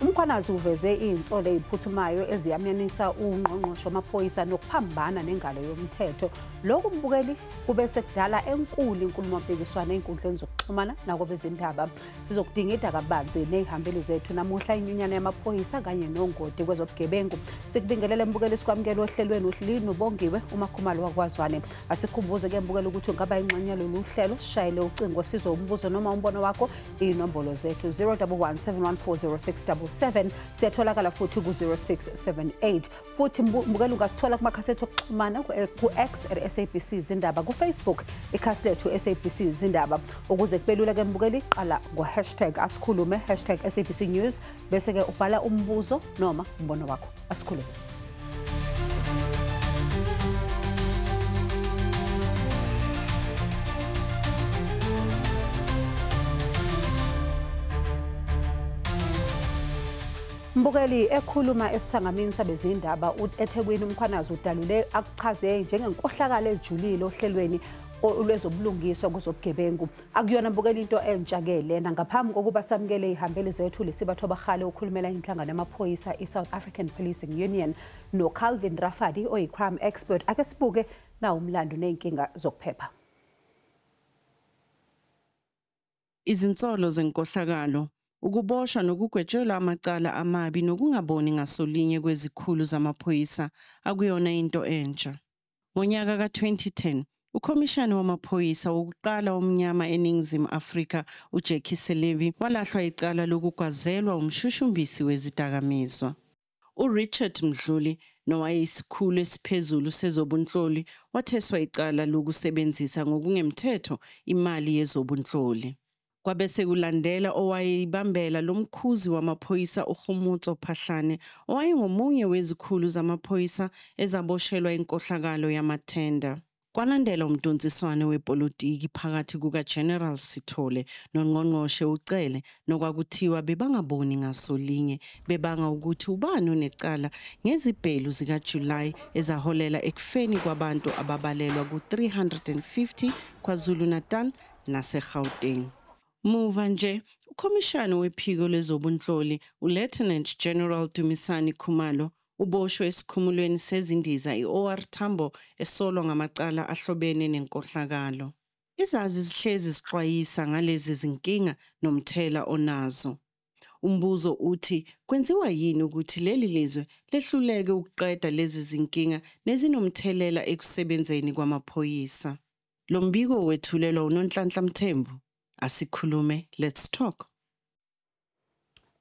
Umkhwanazi uveze izinsolo eziphuthumayo eziyamenyisa ungqongqoshe wamaphoyisa nokuphambana nengalo yomthetho. Lokhu mbukeli kube sekudala enkulu inkulumo mpikiswano einkundleni zokuxhumana nakwabezindaba. Sizokudingida kabanzi nezihambeli zethu namuhla inyunyana yamaphoyisa kanye nongoti kwezobugebengu. Sikubingelele mbukeli sikwamukela ohlelweni uhleli Bongiwe uMakhumalo waKwaZwane. Asikhumbuze ke mbukeli ukuthi ungaba ingxenye yalolu hlelo, shayele ucingo sizwe umbuzo noma umbono wakho inombolo zethu 011-714-0677. Siyatholakala futhi ku-0678. Futhi mbukeli ungasithola kumakhasethi okuxhumana ku-X @SABC Zindaba, ku-Facebook ikhasi lethu SABC Zindaba. Ukuze kubelula ke mbukeli qala ngo-#asikhulume #SABC News bese ke ubhala umbuzo noma umbono wakho. Asikhulume. Mbukeli ekhuluma esithangamini sabezindaba eThekwini umkhwanazi udalule akuchaze njengenkohlakalo ejulile ohlelweni olwezobulungiswa kwezobugebengu. Akuyona mbukeli into entsha ke lena. Ngaphambi kokuba samukele izihambeli zethu lesibatho bahale ukhulumela inhlangano yamaphoyisa iSouth African Policing Union noCalvin Rafadi oyi-crime expert. Ake sibuke na umlando nezinkinga zokuphepha. Izinsolo zenkohlakalo, ukuboshwa nokugwetshelwa amacala amabi nokungaboni ngasolinye kwezikhulu zamaphoyisa akuyona into entsha. Ngonyaka ka-2010, ukhomishana wamaphoyisa wokuqala omnyama eNingizimu Afrika uJackie Selebi walahlwa icala lokugwazelwa umshushumbisi wezidakamizwa. uRichard Mdluli nowayeyisikhulu esiphezulu sezobunhloli watheswa icala lokusebenzisa ngokungemthetho imali yezobunhloli. Kwabe sekulandela owayeyibambela lomkhuzi wamaphoyisa uGumutso Phahlane owayengomunye wezikhulu zamaphoyisa ezaboshelwa inkohlakalo yamathenda. Kwalandela umdonsiswano wepolitiki phakathi kukaGeneral Sithole noNgqongqoshe uCele nokwakuthiwa bebangaboni ngasolinye bebanga ukuthi ubani onecala ngezibhelu zikaJuly ezaholela ekufeni kwabantu ababalelwa ku-350 KwaZulu-Natal naseGauteng. Muva nje, ukhomishana wephiko lezobunhloli uLieutenant General Dumisani Khumalo uboshwe esikhumulweni sezindiza i-OR Tambo esolwa ngamacala ahlobene nenkohlakalo. Izazi zihlezi zixwayisa ngalezi zinkinga nomthela onazo. Umbuzo uthi kwenziwa yini ukuthi leli lizwe lehluleke ukuqeda lezi zinkinga nezinomthelela ekusebenzeni kwamaphoyisa? Lo mbiko wethulelwa uNonhlanhla Mthembu. Asikhulume, let's talk.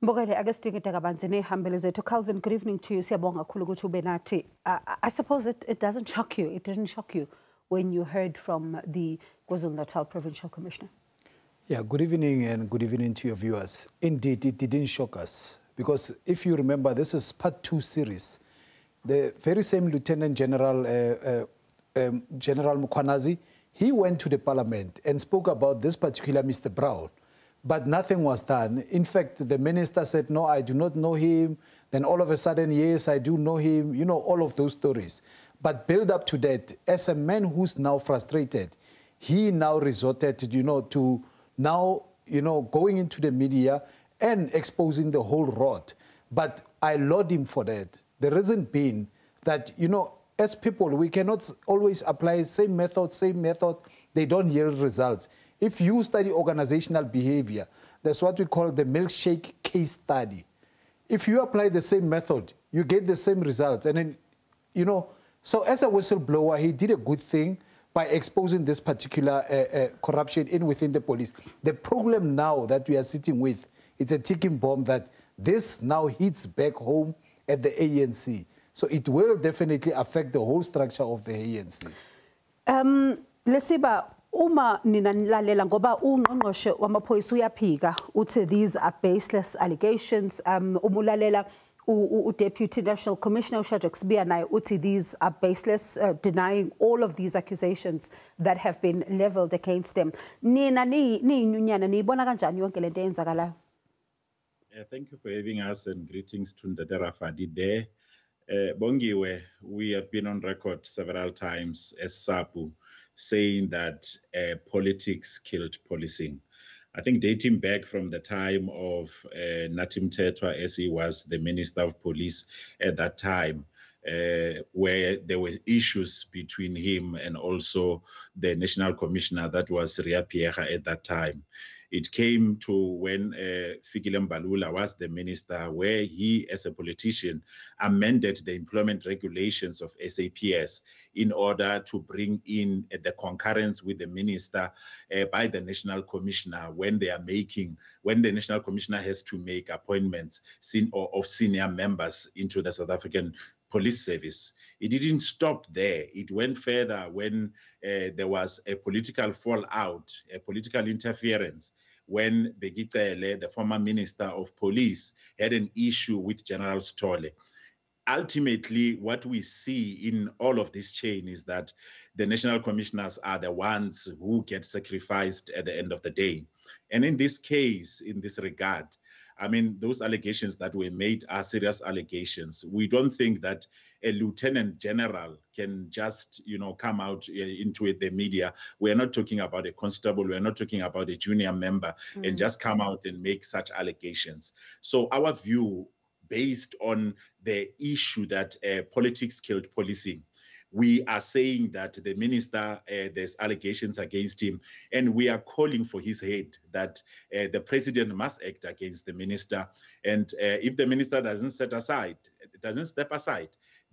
Mbukeli ake sidingida kabanzi nezihambeli zethu. Calvin, good evening to you. Siyabonga kakhulu ukuthi ube nathi. I suppose it doesn't shock you. It didn't shock you when you heard from the KwaZulu-Natal Provincial Commissioner. Yeah, good evening and good evening to your viewers. Indeed, it didn't shock us because if you remember, this is part 2 series. The very same Lieutenant General General Mkhwanazi, he went to the parliament and spoke about this particular Mr. Brown, but nothing was done. In fact, the minister said, no, I do not know him. Then all of a sudden, yes, I do know him. You know, all of those stories. But build up to that, as a man who's now frustrated, he now resorted, to now, going into the media and exposing the whole rot. But I laud him for that. The reason being that, as people, we cannot always apply same method, they don't yield results. If you study organizational behavior, that's what we call the milkshake case study. If you apply the same method, you get the same results. And then, so as a whistleblower, he did a good thing by exposing this particular corruption within the police. The problem now that we are sitting with, it's a ticking bomb that this now hits back home at the ANC. So it will definitely affect the whole structure of the ANC. Lesiba, uma ninalalela ngoba ungqongqoshe wamaphoyisa uyaphika uthi these are baseless allegations. Umulalela Deputy National Commissioner uShadrack Sibiya naye uthi these are baseless, denying all of these accusations that have been leveled against them. Nina niyinyunyana niyibona kanjani yonke lento eyenzakalayo? Thank you for having us and greetings to Ndade Rafadi there. Bongiwe, we have been on record several times as SAPU saying that politics killed policing. I think dating back from the time of Nathi Mthethwa, as he was the Minister of Police at that time, where there were issues between him and also the National Commissioner, that was Ria Piecha at that time. It came to when Fikile Mbalula was the minister, where he, as a politician, amended the employment regulations of SAPS in order to bring in the concurrence with the minister by the National Commissioner when the National Commissioner has to make appointments of senior members into the South African Police Service. It didn't stop there. It went further when there was a political fallout, a political interference, when Bheki Cele, the former Minister of Police, had an issue with General Stole. Ultimately, what we see in all of this chain is that the national commissioners are the ones who get sacrificed at the end of the day. And in this case, in this regard, I mean, those allegations that were made are serious allegations. We don't think that a lieutenant general can just, come out into the media. We're not talking about a constable. We're not talking about a junior member and just come out and make such allegations. So our view, based on the issue that politics killed policing, we are saying that the minister, there's allegations against him, and we are calling for his head, that the president must act against the minister. And if the minister doesn't step aside,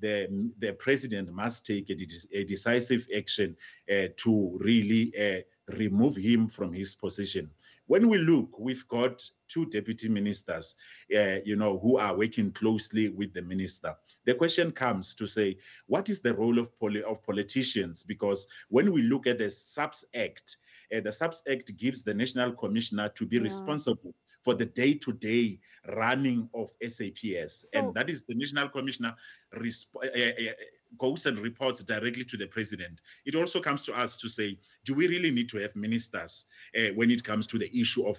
the president must take a decisive action to really remove him from his position. When we look, we've got two deputy ministers, who are working closely with the minister. The question comes to say, what is the role of politicians? Because when we look at the SAPS Act, the SAPS Act gives the National Commissioner to be responsible for the day-to-day running of SAPS. And that is the National Commissioner goes and reports directly to the president. It also comes to us to say, do we really need to have ministers when it comes to the issue of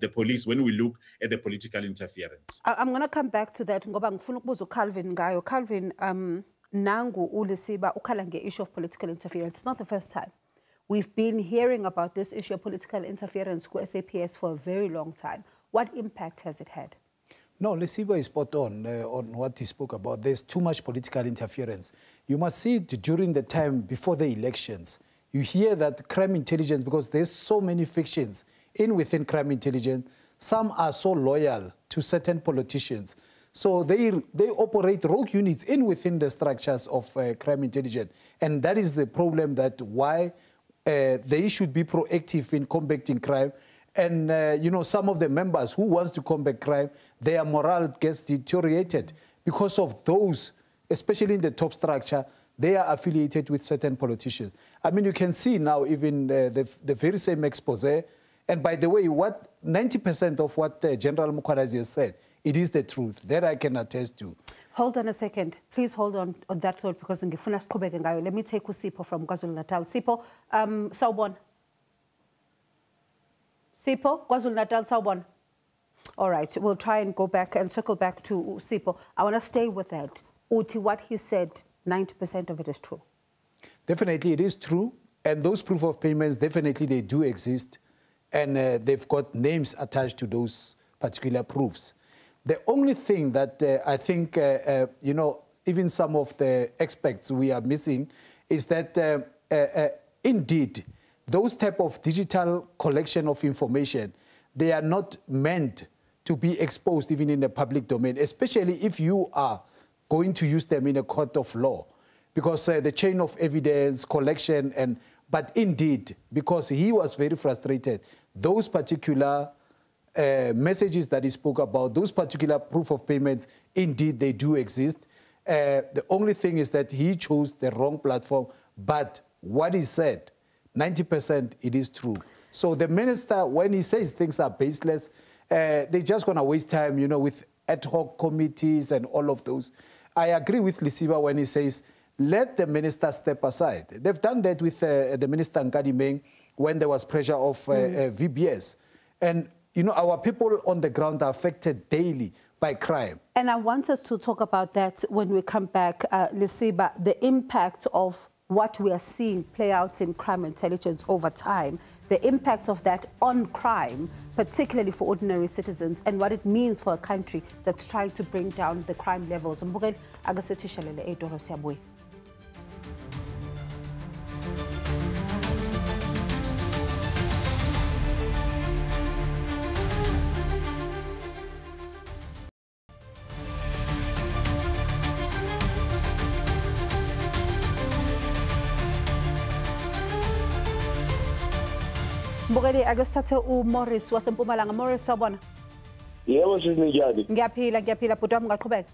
the police, when we look at the political interference? I'm going to come back to that. Ngoba ngifuna ukubuza uCalvin ngayo. Calvin, nangu uLisiba ukhala nge-issue of political interference. It's not the first time. We've been hearing about this issue of political interference with SAPS for a very long time. What impact has it had? No, Lisiba is spot on what he spoke about. There's too much political interference. You must see it during the time before the elections. You hear that crime intelligence, because there's so many fictions within crime intelligence, some are so loyal to certain politicians. So they operate rogue units within the structures of crime intelligence. And that is the problem, that why they should be proactive in combating crime. And, some of the members who wants to combat crime, their morale gets deteriorated because of those, especially in the top structure, they are affiliated with certain politicians. I mean, you can see now even the very same expose. And by the way, 90% of what General Mukhwanazi has said, it is the truth. That I can attest to. Hold on a second. Please hold on that thought, because let me take Sipho from KwaZulu-Natal. Sipho, Sawubona. Sipho, KwaZulu-Natal, Sawubona. All right, we'll try and go back and circle back to Sipho. I want to stay with that. Uti, what he said, 90% of it is true. Definitely, it is true. And those proof of payments, definitely they do exist. And they've got names attached to those particular proofs. The only thing that I think, even some of the experts we are missing is that, indeed, those type of digital collection of information, they are not meant to be exposed even in the public domain, especially if you are going to use them in a court of law. Because the chain of evidence, collection, but indeed, because he was very frustrated, those particular messages that he spoke about, those particular proof of payments, indeed, they do exist. The only thing is that he chose the wrong platform, but what he said, 90%, it is true. So the minister, when he says things are baseless, they're just going to waste time, with ad hoc committees and all of those. I agree with Lisiba when he says, let the minister step aside. They've done that with the minister Nkadimeng when there was pressure of VBS. And, our people on the ground are affected daily by crime. And I want us to talk about that when we come back, Lisiba, the impact of what we are seeing play out in crime intelligence over time, the impact of that on crime, particularly for ordinary citizens, and what it means for a country that's trying to bring down the crime levels. Mbukeli, akasithi shalele edolo siyabuya. Mbukeli, ake sithathe uMorris waseMpumalanga. Morris, sawubona? Yebo sizinjani? Ngiyaphila bhuti wami, ngaqhubeka.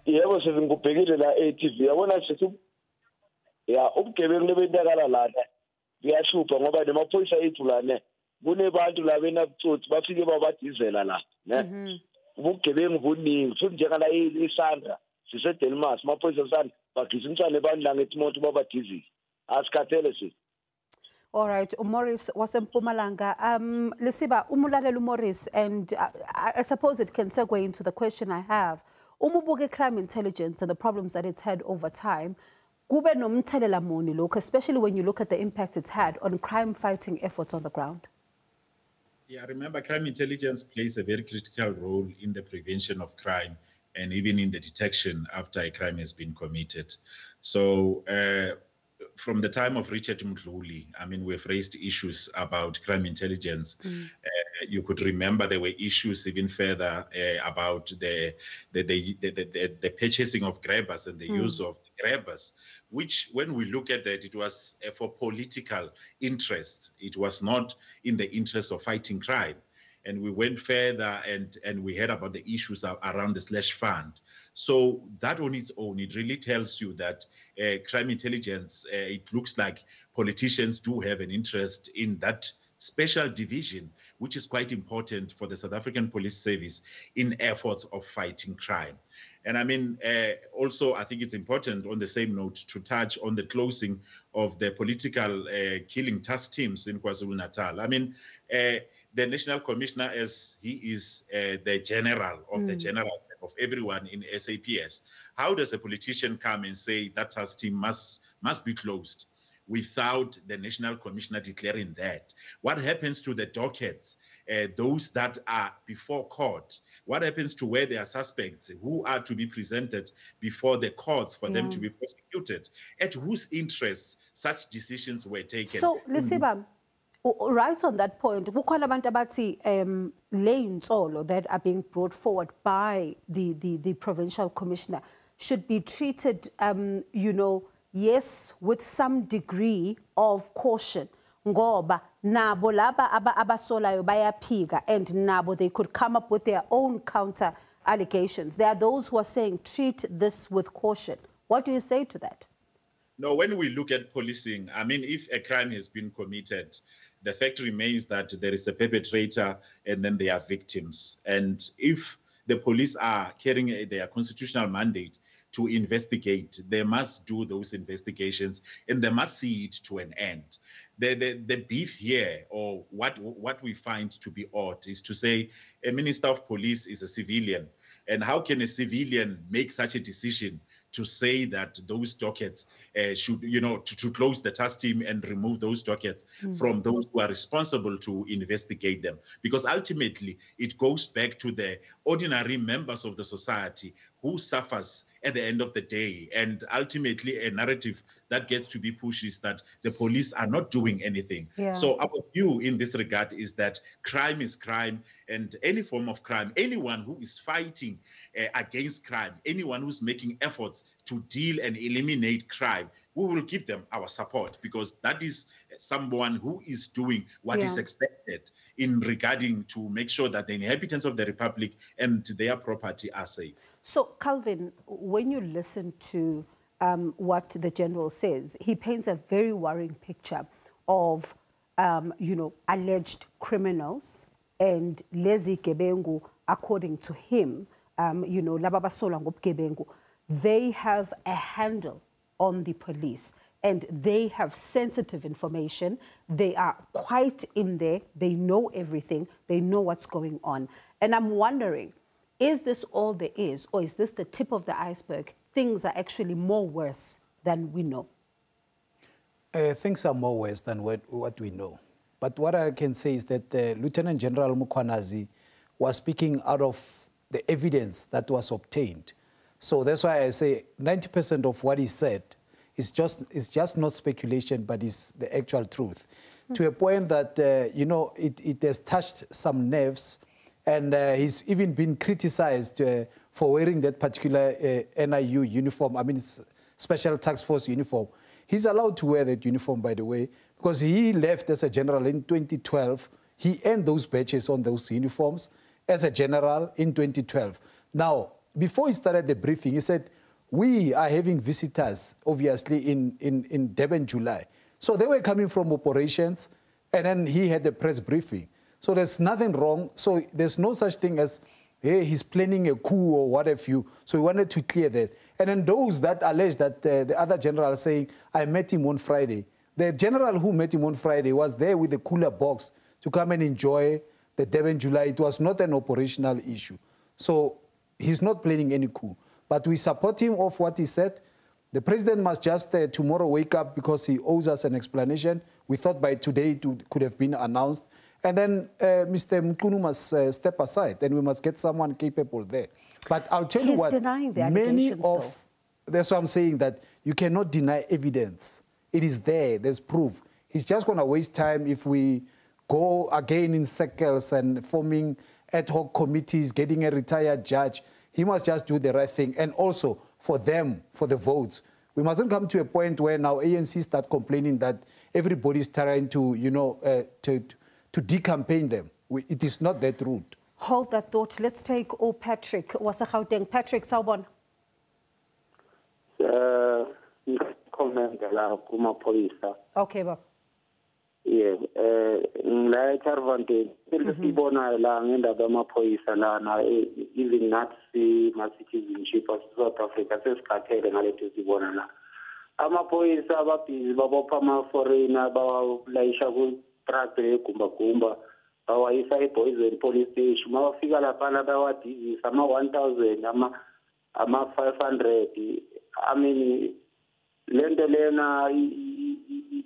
Yebo sizingubhekile la e-TV. Yabona sithi ubugebengu lebentakala lana kuyashupha ngoba nemaphoyisa ethu lana kunebantu la benabutsotsi bafike babadizela la, ne? Ubugebengu buningi futhi njengala eSandra siseDelmas amaphoyisa eSandra bagijimisana nebantu la ngetimoto babadizile. Asikhathele sithi. All right, Morris waseMpumalanga. Lisiba, umulalela Morris, and I suppose it can segue into the question I have. Umubuke crime intelligence and the problems that it's had over time. Kube nomthelela muni lokho, especially when you look at the impact it's had on crime fighting efforts on the ground. Yeah, remember, crime intelligence plays a very critical role in the prevention of crime and even in the detection after a crime has been committed. So, from the time of Richard Mdluli, I mean, we've raised issues about crime intelligence. You could remember there were issues even further about the purchasing of grabbers and the use of grabbers, which, when we look at that, it was for political interests. It was not in the interest of fighting crime. And we went further and we heard about the issues around the slush fund. So that on its own, it really tells you that crime intelligence, it looks like politicians do have an interest in that special division, which is quite important for the South African Police Service in efforts of fighting crime. And I mean, also, I think it's important on the same note to touch on the closing of the political killing task teams in KwaZulu-Natal. I mean, the National Commissioner, as he is the general of the general of everyone in SAPS, how does a politician come and say that task team must be closed without the National Commissioner declaring that? What happens to the dockets, those that are before court? What happens to where there are suspects who are to be presented before the courts for them to be prosecuted? At whose interests such decisions were taken? So, Lisiba, right on that point, kukhona abantu abathi ley'nsolo that are being brought forward by the provincial commissioner should be treated, you know, yes, with some degree of caution. Ngoba nabo laba abasolayo bayaphika, and nabo they could come up with their own counter allegations. There are those who are saying treat this with caution. What do you say to that? No, when we look at policing, I mean, if a crime has been committed, the fact remains that there is a perpetrator and then there are victims. And if the police are carrying their constitutional mandate to investigate, they must do those investigations and they must see it to an end. The beef here, or what we find to be odd, is to say a minister of police is a civilian. And how can a civilian make such a decision to say that those dockets should, you know, to close the task team and remove those dockets from those who are responsible to investigate them? Because ultimately, it goes back to the ordinary members of the society who suffers at the end of the day. And ultimately, a narrative that gets to be pushed is that the police are not doing anything. So our view in this regard is that crime is crime, and any form of crime, anyone who is fighting against crime, anyone who's making efforts to deal and eliminate crime, we will give them our support, because that is someone who is doing what is expected in regarding to make sure that the inhabitants of the Republic and their property are safe. So, Calvin, when you listen to what the general says, he paints a very worrying picture of, you know, alleged criminals and lezi gebengu, according to him, you know, lababasola ngobgebengu, they have a handle on the police and they have sensitive information. They are quite in there. They know everything. They know what's going on. And I'm wondering, is this all there is, or is this the tip of the iceberg? Things are actually more worse than we know? Things are more worse than what we know. But what I can say is that Lieutenant General Mukhwanazi was speaking out of the evidence that was obtained. So that's why I say 90% of what he said is just not speculation, but is the actual truth. To a point that, you know, it has touched some nerves, and he's even been criticized for wearing that particular NIU uniform, I mean, Special Task Force uniform. He's allowed to wear that uniform, by the way, because he left as a general in 2012. He earned those badges on those uniforms as a general in 2012. Now, before he started the briefing, he said, we are having visitors, obviously, in Durban, July. So they were coming from operations, and then he had the press briefing. So there's nothing wrong. So there's no such thing as, hey, he's planning a coup or what have you. So we wanted to clear that. And then those that allege that the other general saying, I met him on Friday. The general who met him on Friday was there with the cooler box to come and enjoy the Durban, July. It was not an operational issue. So he's not planning any coup. But we support him of what he said. The president must just tomorrow wake up because he owes us an explanation. We thought by today it could have been announced. And then Mr. Mqunu must step aside, and we must get someone capable there. But I'll tell you what, denying the allegations, that's why I'm saying that you cannot deny evidence. It is there, there's proof. He's just going to waste time if we go again in circles and forming ad hoc committees, getting a retired judge. He must just do the right thing. And also, for them, for the votes, we mustn't come to a point where now ANC start complaining that everybody's trying to, you know, to decampaign them. It is not that route. Hold that thought. Let's take Patrick Wasegauteng. Patrick, sawubona. Comment la kumaphoyisa. Okay, baba. Yeah, ngila eCarvante sibona la ngendaba amaphoyisa lana even nathi citizenship of South Africa sesikhathele ngalethi sibona la. Amaphoyisa ababhizi babopha ama-foreigner balayisha ku-truck egumba bawayisa eBoyzen police station mawafika laphana bawadizisa ama-1,000 ama-500. I mean lento lena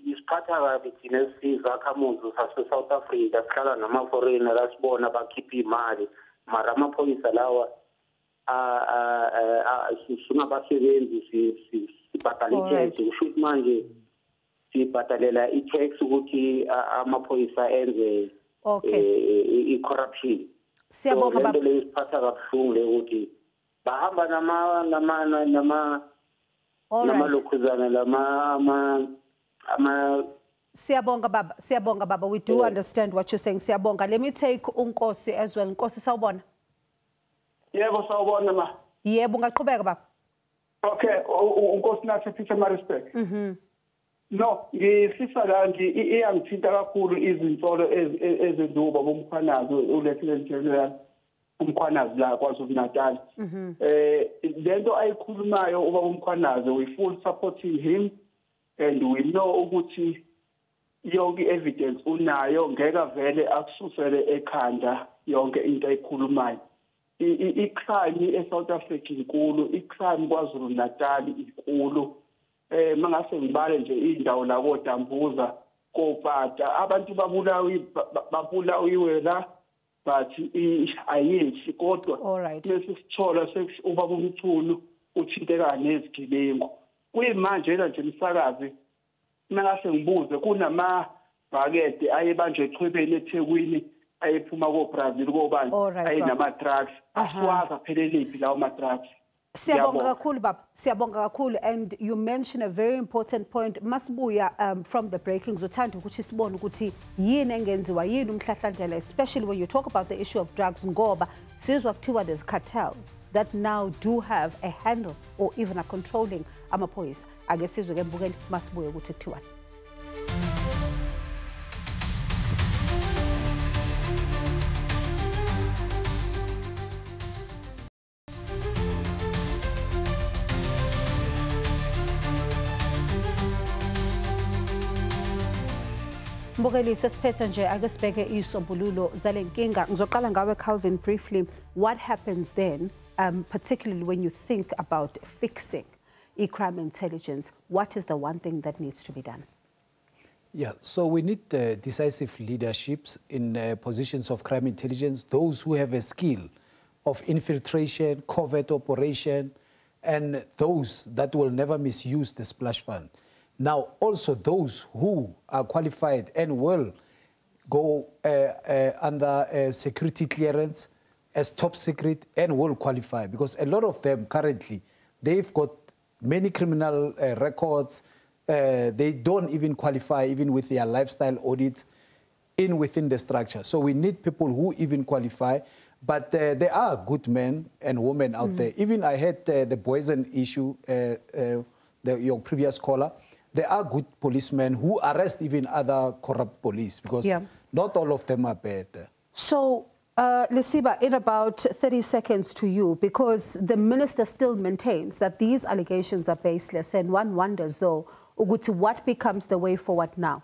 isiphatha kabi thina esizakhamuzi sase-South Africa sihlala nama-foreigner lasibona bakhipha imali mara amaphoyisa lawa singabasebenzi sibhadala i-tax kusho ukuthi manje sibhadalela i-tax ukuthi amaphoyisa enze i-corruption. Siyabonga baba. Lento isiphatha kabuhlungu le ukuthi bahamba namalokhuzana Siyabonga baba. We do understand what you're saying. Siyabonga. Let me take uNkosi as well. Nkosi, sawubona. Yebo, sawubona ma. Yebo, ungaqhubeka baba. Okay, uNkosi nathi Pietermaritzburg. No, ngifisa la iyangithinta kakhulu izinsolo eziduba bomkhwanazi uLieutenant General umkhwanazi la kwaZulu Natal. Lento ayikhulumayo uba umkhwanazi, we full supporting him, and we know ukuthi yonke evidence unayo, ngeke vele akususele ekhanda yonke into ayikhulumayo. I-crime eSouth Africa inkulu, i-crime kwaZulu Natal inkulu. Mangase ngibale nje indawo la koDambuza koPata abantu babulawiwe la, but ayithi kodwa lesisithola ubaba uMthunu uthinteka nezigebengu. Kuyimanje nje umsakazi mangase ngibuze kunamabhakede ayebanjwe echwebeni eThekwini ayephuma koBrazil kobani ayinama drugs asiwazi apheleliphi lawo ma drugs. Siyabonga kakhulu baba. Siyabonga kakhulu, and you mentioned a very important point. Masibuya from the breakings uthanda ukuthi sibone ukuthi yini engenziwa, yini umhlahlandlela, especially when you talk about the issue of drugs ngoba sizwa kuthiwa there's cartels that now do have a handle or even a controlling amaphoyisa. Ake sizwe ke mbukeli masibuya ukuthi kuthiwani. Mbukeli sesiphethe nje ake sibheke isombululo zale nkinga. Ngizoqala ngawe Calvin briefly. What happens then, particularly when you think about fixing crime intelligence. What is the one thing that needs to be done? Yeah, so we need decisive leaderships in positions of crime intelligence, those who have a skill of infiltration, covert operation, and those that will never misuse the splash fund. Now, also those who are qualified and will go under security clearance as top secret and will qualify, because a lot of them currently, they've got many criminal records. They don't even qualify even with their lifestyle audit within the structure. So we need people who even qualify. But there are good men and women out there. Even I had the Boysen issue, your previous caller. There are good policemen who arrest even other corrupt police, because not all of them are bad. So, Lesiba, in about 30 seconds to you, because the minister still maintains that these allegations are baseless, and one wonders, though, Uguti, what becomes the way forward now?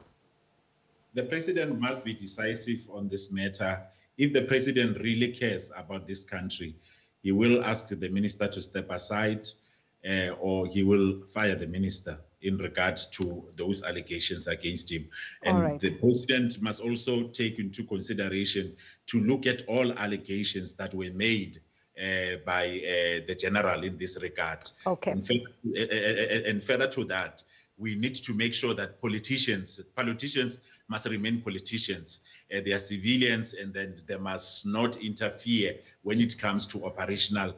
The president must be decisive on this matter. If the president really cares about this country, he will ask the minister to step aside, or he will fire the minister in regard to those allegations against him. And the president must also take into consideration to look at all allegations that were made by the general in this regard. And further to that, we need to make sure that politicians must remain politicians. They are civilians, and then they must not interfere when it comes to operational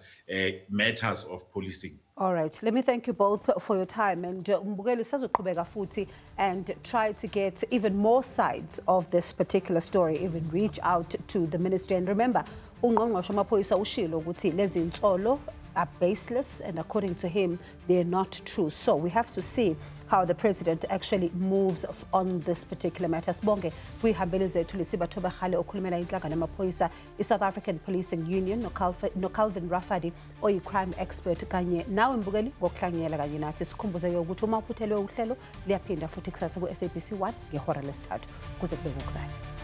matters of policing. All right. Let me thank you both for your time. And and try to get even more sides of this particular story, even reach out to the ministry. And remember, are baseless, and according to him, they're not true. So we have to see how the president actually moves on this particular matter. Sibonge kwihambeli zethu Lesiba Thobekgale okhulumela inhlangano yamaphoyisa iSouth African Policing Union noCalvin Rafadi oyi-crime expert kanye nawe mbukeli ngokuhlanganyela kanye nathi. Sikhumbuze ukuthi uma uphuthelwe uhlelo liyaphinda futhi kusasa ku-SABC 1 ngehora lesithathu kuze kube ngokuzayo.